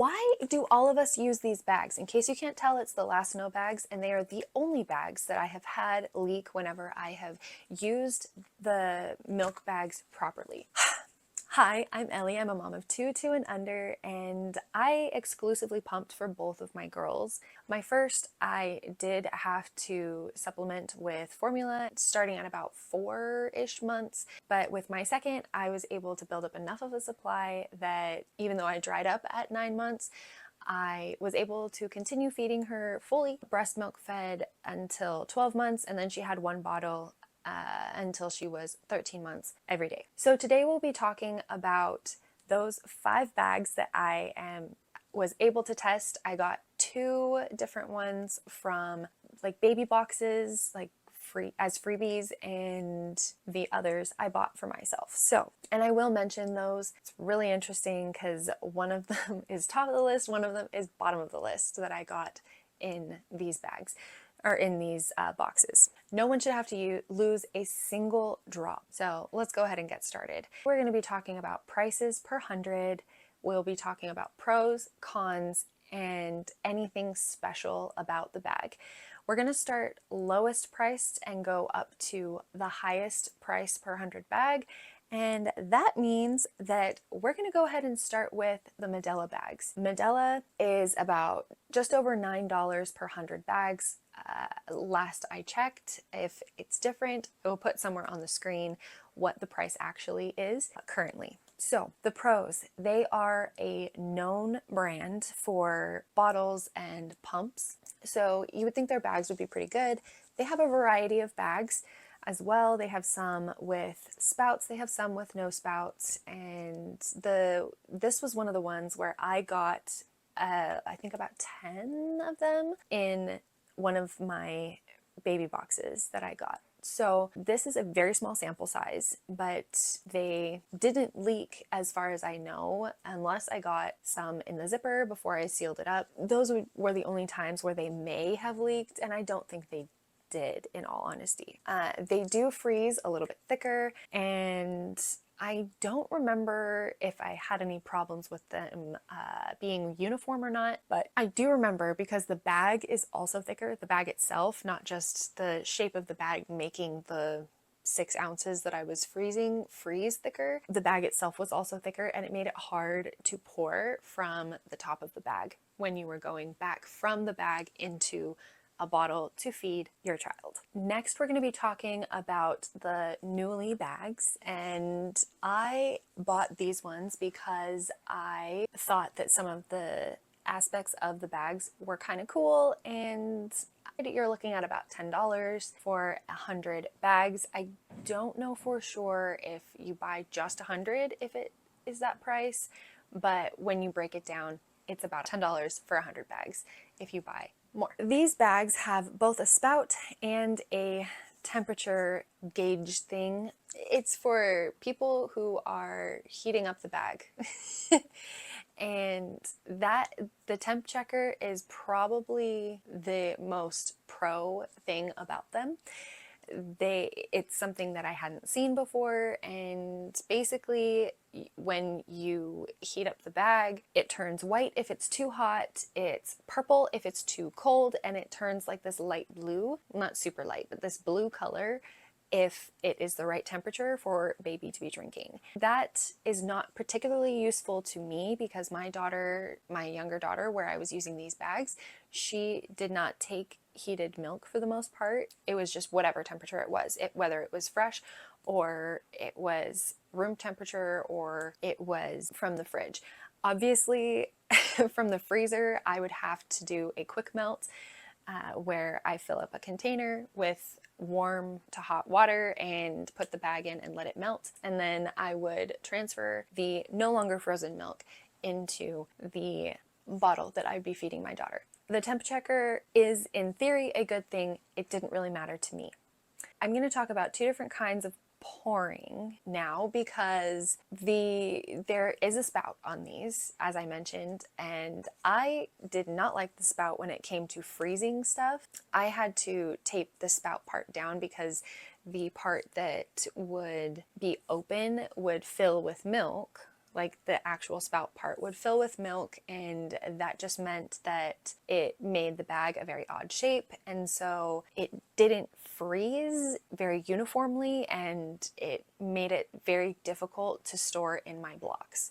Why do all of us use these bags? In case you can't tell, it's the Lansinoh bags, and they are the only bags that I have had leak whenever I have used the milk bags properly. Hi, I'm Ellie. I'm a mom of two and under, and I exclusively pumped for both of my girls. My first, I did have to supplement with formula starting at about 4-ish months, but with my second, I was able to build up enough of a supply that even though I dried up at 9 months, I was able to continue feeding her fully breast milk fed until 12 months, and then she had one bottle until she was 13 months every day. So today we'll be talking about those 5 bags that was able to test. I got 2 different ones from like baby boxes, like as freebies, and the others I bought for myself. So, and I will mention those. It's really interesting because one of them is top of the list, one of them is bottom of the list that I got in these bags, or in these boxes. No one should have to lose a single drop. So let's go ahead and get started. We're going to be talking about prices per 100. We'll be talking about pros, cons, and anything special about the bag. We're going to start lowest priced and go up to the highest price per 100 bag. And that means that we're going to go ahead and start with the Medela bags. Medela is about just over $9 per 100 bags. Last I checked. If it's different, it will put somewhere on the screen what the price actually is currently. So the pros, they are a known brand for bottles and pumps. So you would think their bags would be pretty good. They have a variety of bags as well. They have some with spouts, they have some with no spouts, and this was one of the ones where I got I think about 10 of them in one of my baby boxes that I got. So this is a very small sample size, but they didn't leak as far as I know, unless I got some in the zipper before I sealed it up. Those were the only times where they may have leaked, and I don't think they did, in all honesty. They do freeze a little bit thicker, and I don't remember if I had any problems with them being uniform or not, but I do remember because the bag is also thicker, the bag itself, not just the shape of the bag making the 6 ounces that I was freeze thicker. The bag itself was also thicker, and it made it hard to pour from the top of the bag when you were going back from the bag into a bottle to feed your child. Next, we're going to be talking about the Nuliie bags, and I bought these ones because I thought that some of the aspects of the bags were kind of cool, and you're looking at about $10 for 100 bags. I don't know for sure if you buy just 100 if it is that price, but when you break it down, it's about $10 for 100 bags if you buy more. These bags have both a spout and a temperature gauge thing. It's for people who are heating up the bag. And the temp checker is probably the most pro thing about them. It's something that I hadn't seen before, and basically when you heat up the bag, it turns white if it's too hot, it's purple if it's too cold, and it turns like this light blue, not super light, but this blue color if it is the right temperature for baby to be drinking. That is not particularly useful to me because my younger daughter, where I was using these bags, she did not take heated milk for the most part. It was just whatever temperature it was, whether it was fresh or it was room temperature or it was from the fridge. Obviously, from the freezer, I would have to do a quick melt where I fill up a container with warm to hot water and put the bag in and let it melt. And then I would transfer the no longer frozen milk into the bottle that I'd be feeding my daughter. The temp checker is in theory a good thing. It didn't really matter to me. I'm going to talk about 2 different kinds of pouring now because there is a spout on these, as I mentioned, and I did not like the spout when it came to freezing stuff. I had to tape the spout part down because the part that would be open would fill with milk like the actual spout part would fill with milk, and that just meant that it made the bag a very odd shape, and so it didn't freeze very uniformly, and it made it very difficult to store in my blocks.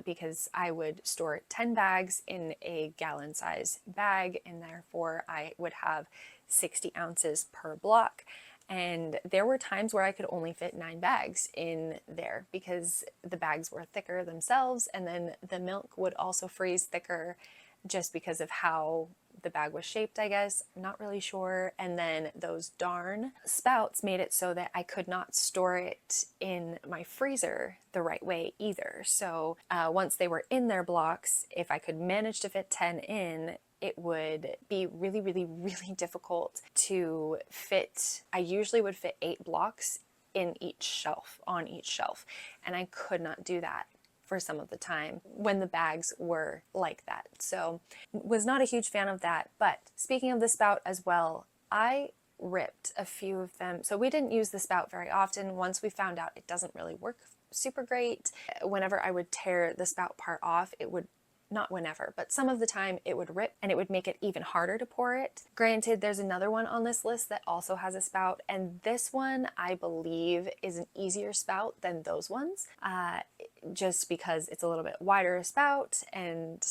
Because I would store 10 bags in a gallon size bag, and therefore I would have 60 ounces per block. And there were times where I could only fit 9 bags in there because the bags were thicker themselves, and then the milk would also freeze thicker just because of how the bag was shaped, I guess. I'm not really sure. And then those darn spouts made it so that I could not store it in my freezer the right way either. So once they were in their blocks, if I could manage to fit 10 in, it would be really, really, really difficult to fit. I usually would fit 8 blocks in each shelf, on each shelf, and I could not do that for some of the time when the bags were like that. So was not a huge fan of that. But speaking of the spout as well, I ripped a few of them. So we didn't use the spout very often. Once we found out it doesn't really work super great, whenever I would tear the spout part off, it would, not whenever, but some of the time it would rip and it would make it even harder to pour it. Granted, there's another one on this list that also has a spout, and this one I believe is an easier spout than those ones, just because it's a little bit wider spout, and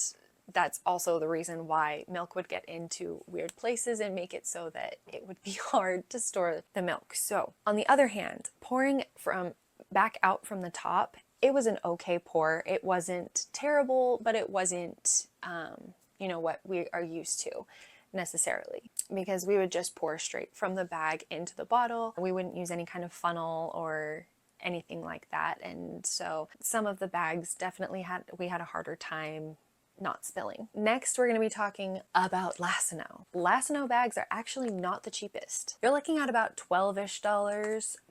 that's also the reason why milk would get into weird places and make it so that it would be hard to store the milk. So on the other hand, pouring from back out from the top, it was an okay pour. It wasn't terrible, but it wasn't, what we are used to necessarily, because we would just pour straight from the bag into the bottle. We wouldn't use any kind of funnel or anything like that. And so some of the bags definitely we had a harder time not spilling. Next, we're going to be talking about Lansinoh. Lansinoh bags are actually not the cheapest. You're looking at about $12-ish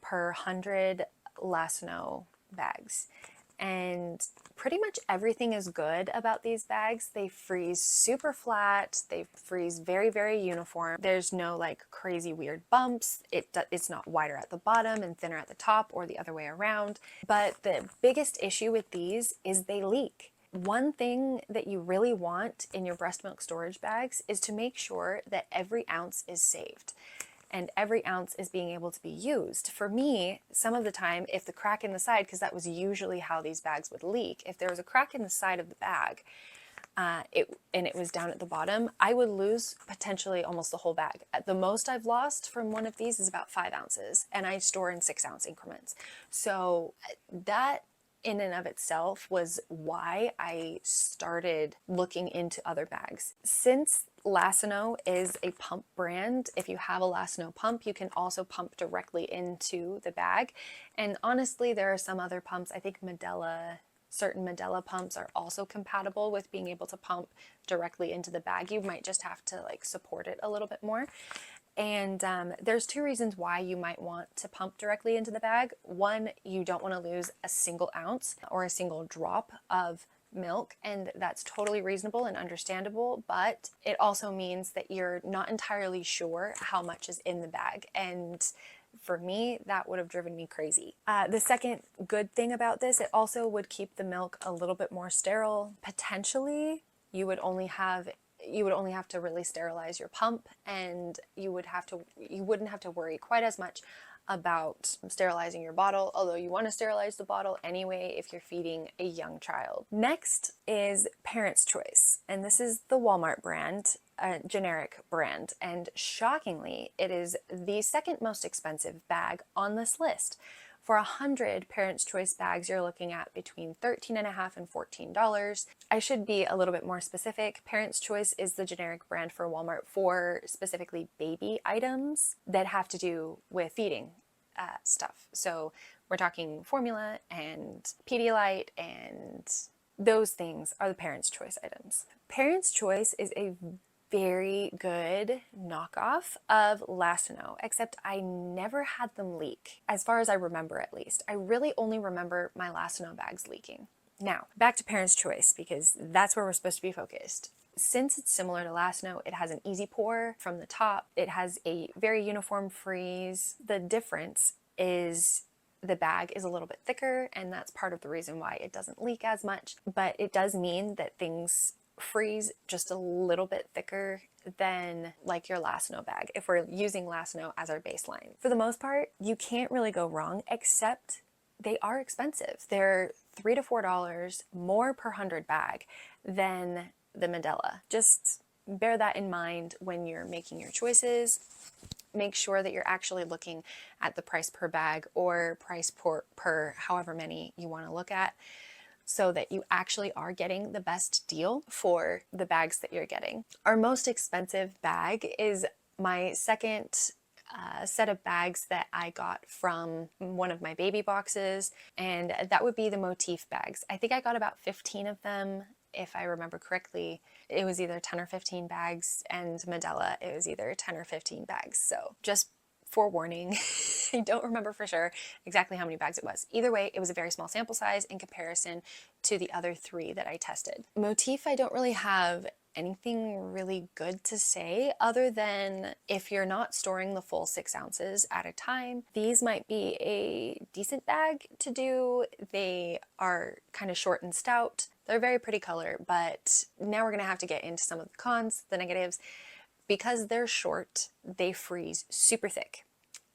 per 100 Lansinoh bags. And pretty much everything is good about these bags. They freeze super flat. They freeze very, very uniform. There's no like crazy weird bumps. It's not wider at the bottom and thinner at the top or the other way around. But the biggest issue with these is they leak. One thing that you really want in your breast milk storage bags is to make sure that every ounce is saved and every ounce is being able to be used. For me, some of the time, if the crack in the side, because that was usually how these bags would leak, if there was a crack in the side of the bag, and it was down at the bottom, I would lose potentially almost the whole bag. At the most I've lost from one of these is about 5 ounces, and I store in 6-ounce increments. So that in and of itself was why I started looking into other bags. Since Lansinoh is a pump brand, if you have a Lansinoh pump, you can also pump directly into the bag. And honestly, there are some other pumps. I think certain Medela pumps are also compatible with being able to pump directly into the bag. You might just have to like support it a little bit more. And there's 2 reasons why you might want to pump directly into the bag. One, you don't want to lose a single ounce or a single drop of milk, and that's totally reasonable and understandable, but it also means that you're not entirely sure how much is in the bag, and for me, that would have driven me crazy. The second good thing about this, it also would keep the milk a little bit more sterile. Potentially, you would only have to really sterilize your pump, and you wouldn't have to worry quite as much about sterilizing your bottle, although you want to sterilize the bottle anyway if you're feeding a young child. Next is Parents' Choice, and this is the Walmart brand, a generic brand, and shockingly, it is the second most expensive bag on this list. For 100 Parents' Choice bags, you're looking at between $13.50 and $14. I should be a little bit more specific. Parents' Choice is the generic brand for Walmart for specifically baby items that have to do with feeding stuff. So we're talking formula and Pedialyte, and those things are the Parents' Choice items. Parents' Choice is a very good knockoff of Lansinoh, except I never had them leak, as far as I remember at least. I really only remember my Lansinoh bags leaking. Now, back to Parents' Choice, because that's where we're supposed to be focused. Since it's similar to Lansinoh, it has an easy pour from the top. It has a very uniform freeze. The difference is the bag is a little bit thicker, and that's part of the reason why it doesn't leak as much, but it does mean that things freeze just a little bit thicker than like your Lansinoh bag, if we're using Lansinoh as our baseline. For the most part, you can't really go wrong, except they are expensive. They're $3 to $4 more per 100 bag than the Medela. Just bear that in mind when you're making your choices. Make sure that you're actually looking at the price per bag or price per however many you want to look at, so that you actually are getting the best deal for the bags that you're getting. Our most expensive bag is my second set of bags that I got from one of my baby boxes, and that would be the Motif bags. I think I got about 15 of them, if I remember correctly. It was either 10 or 15 bags, and Medela, it was either 10 or 15 bags. So just forewarning, I don't remember for sure exactly how many bags it was. Either way, it was a very small sample size in comparison to the other 3 that I tested. Motif, I don't really have anything really good to say other than if you're not storing the full 6 ounces at a time, these might be a decent bag to do. They are kind of short and stout. They're a very pretty color, but now we're gonna have to get into some of the cons, the negatives. Because they're short, they freeze super thick.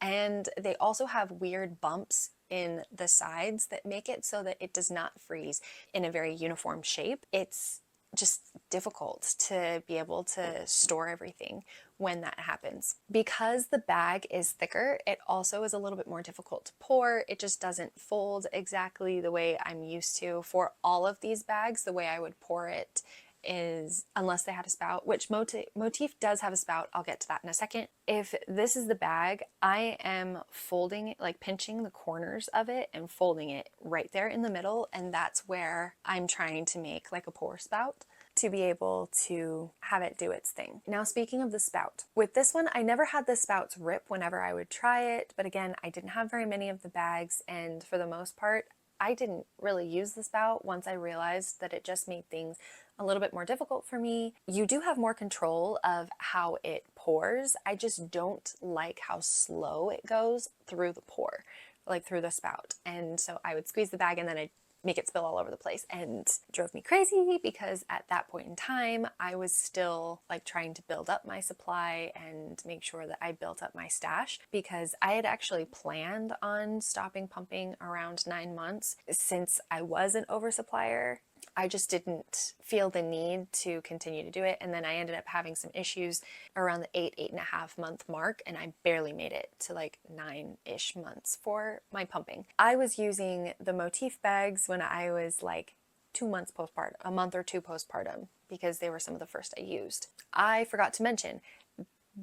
And they also have weird bumps in the sides that make it so that it does not freeze in a very uniform shape. It's just difficult to be able to store everything when that happens. Because the bag is thicker, it also is a little bit more difficult to pour. It just doesn't fold exactly the way I'm used to. For all of these bags, the way I would pour it is, unless they had a spout, which Motif does have a spout. I'll get to that in a second. If this is the bag, I am folding it, like pinching the corners of it and folding it right there in the middle, and that's where I'm trying to make like a pour spout to be able to have it do its thing. Now, speaking of the spout, with this one, I never had the spouts rip whenever I would try it, but again, I didn't have very many of the bags, and for the most part, I didn't really use the spout once I realized that it just made things a little bit more difficult for me. You do have more control of how it pours. I just don't like how slow it goes through the pour, like through the spout. And so I would squeeze the bag and then I'd make it spill all over the place, and it drove me crazy because at that point in time I was still like trying to build up my supply and make sure that I built up my stash, because I had actually planned on stopping pumping around 9 months. Since I was an oversupplier, I just didn't feel the need to continue to do it, and then I ended up having some issues around the 8.5 month mark, and I barely made it to like 9-ish months for my pumping. I was using the Motif bags when I was like 2 months postpartum, a month or 2 postpartum, because they were some of the first I used. I forgot to mention,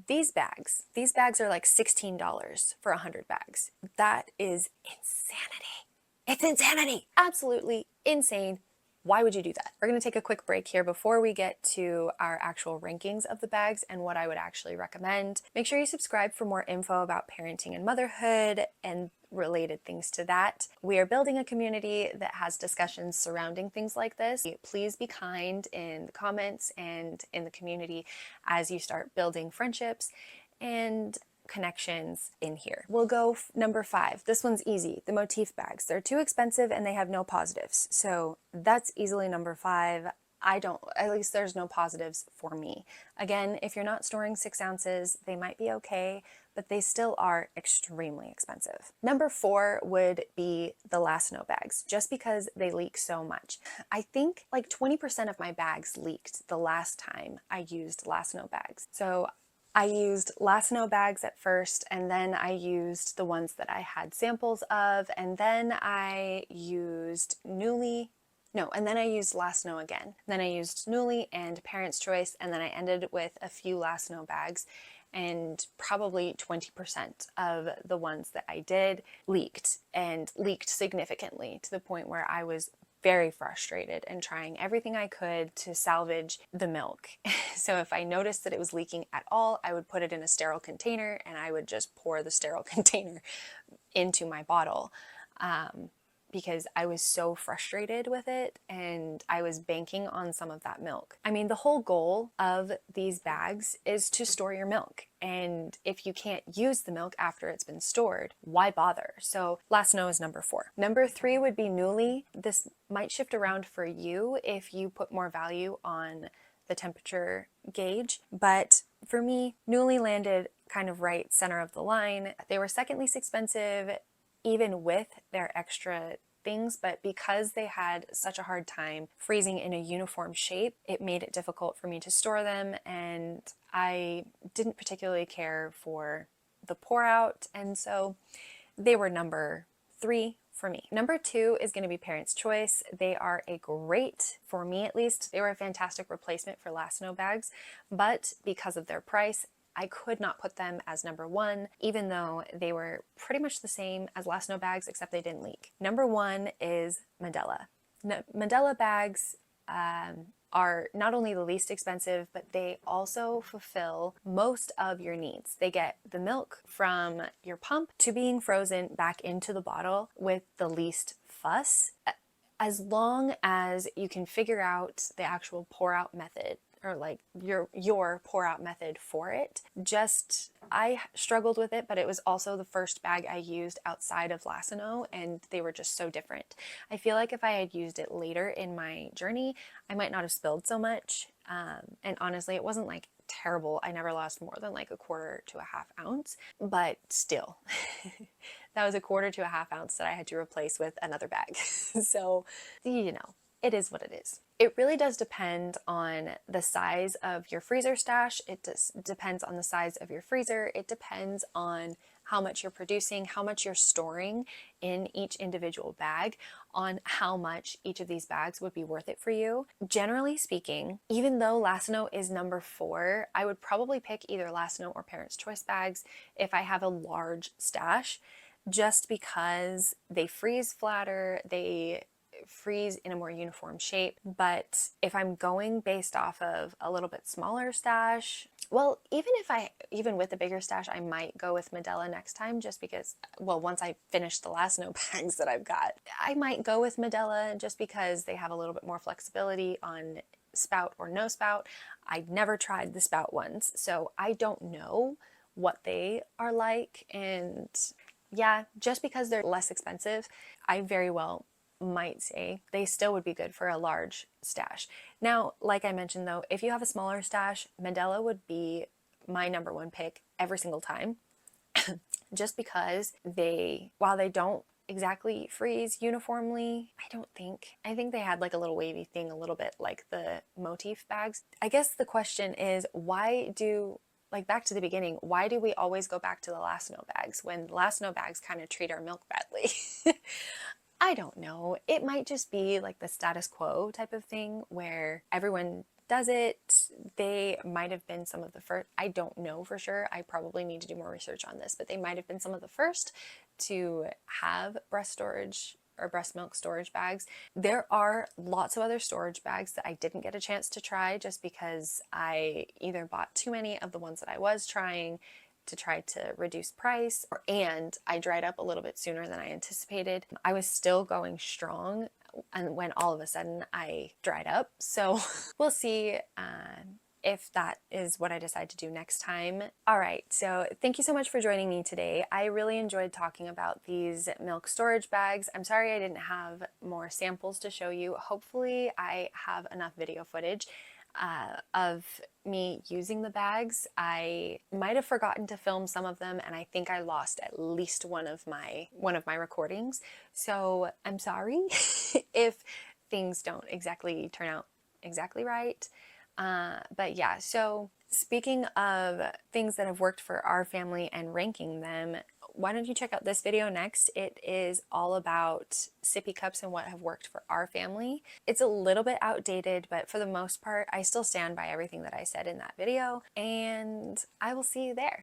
these bags are like $16 for 100 bags. That is insanity. It's insanity. Absolutely insane. Why would you do that? We're going to take a quick break here before we get to our actual rankings of the bags and what I would actually recommend. Make sure you subscribe for more info about parenting and motherhood and related things to that. We are building a community that has discussions surrounding things like this. Please be kind in the comments and in the community as you start building friendships and connections in here. We'll go number 5. This one's easy. The Motif bags. They're too expensive and they have no positives. So that's easily number 5. At least there's no positives for me. Again, if you're not storing 6 ounces, they might be okay, but they still are extremely expensive. Number 4 would be the Lansinoh bags, just because they leak so much. I think like 20% of my bags leaked the last time I used Lansinoh bags. So I used Lansinoh bags at first, and then I used the ones that I had samples of, and then I used Nuliie. No, and then I used Lansinoh again. Then I used Nuliie and Parents' Choice, and then I ended with a few Lansinoh bags, and probably 20% of the ones that I did leaked, and leaked significantly to the point where I was very frustrated and trying everything I could to salvage the milk. So if I noticed that it was leaking at all, I would put it in a sterile container and I would just pour the sterile container into my bottle. because I was so frustrated with it and I was banking on some of that milk. I mean, the whole goal of these bags is to store your milk. And if you can't use the milk after it's been stored, why bother? So Lansinoh is number 4. Number 3 would be Nuliie. This might shift around for you if you put more value on the temperature gauge, but for me, Nuliie landed kind of right center of the line. They were second least expensive, even with their extra things, but because they had such a hard time freezing in a uniform shape, it made it difficult for me to store them, and I didn't particularly care for the pour out, and so they were number 3 for me. Number 2 is going to be Parents' Choice. They are a great, for me at least, they were a fantastic replacement for Lansinoh bags, but because of their price, I could not put them as number 1, even though they were pretty much the same as Lansinoh bags, except they didn't leak. Number 1 is Medela. Medela bags are not only the least expensive, but they also fulfill most of your needs. They get the milk from your pump to being frozen back into the bottle with the least fuss, as long as you can figure out the actual pour out method, or like your pour out method for it. I struggled with it, but it was also the first bag I used outside of Lansinoh, and they were just so different. I feel like if I had used it later in my journey, I might not have spilled so much. And honestly, it wasn't like terrible. I never lost more than like 1/4 to 1/2 ounce, but still, that was 1/4 to 1/2 ounce that I had to replace with another bag. So, you know, it is what it is. It really does depend on the size of your freezer stash. It depends on the size of your freezer. It depends on how much you're producing, how much you're storing in each individual bag, on how much each of these bags would be worth it for you. Generally speaking, even though Lansinoh is number 4, I would probably pick either Lansinoh or Parents' Choice bags if I have a large stash, just because they freeze flatter, they freeze in a more uniform shape. But if I'm going based off of a little bit smaller stash, well, even with the bigger stash, I might go with Medela next time, just because, well, once I finish the Lansinoh bags that I've got, I might go with Medela just because they have a little bit more flexibility on spout or no spout. I've never tried the spout ones, so I don't know what they are like. And yeah, just because they're less expensive, I very well might say they still would be good for a large stash. Now, like I mentioned though, if you have a smaller stash, Medela would be my number 1 pick every single time, just because while they don't exactly freeze uniformly, I think they had like a little wavy thing, a little bit like the Motif bags. I guess the question is, back to the beginning, why do we always go back to the Lansinoh bags when Lansinoh bags kind of treat our milk badly? I don't know. It might just be like the status quo type of thing where everyone does it. They might have been some of the first. I don't know for sure. I probably need to do more research on this, but they might have been some of the first to have breast storage or breast milk storage bags. There are lots of other storage bags that I didn't get a chance to try just because I either bought too many of the ones that I was trying to try to reduce price, and I dried up a little bit sooner than I anticipated. I was still going strong, and when all of a sudden I dried up. So we'll see if that is what I decide to do next time. All right, so thank you so much for joining me today. I really enjoyed talking about these milk storage bags. I'm sorry I didn't have more samples to show you. Hopefully I have enough video footage of me using the bags. I might have forgotten to film some of them, and I think I lost at least one of my recordings. So I'm sorry if things don't exactly turn out exactly right. But yeah, so speaking of things that have worked for our family and ranking them, why don't you check out this video next? It is all about sippy cups and what have worked for our family. It's a little bit outdated, but for the most part, I still stand by everything that I said in that video, and I will see you there.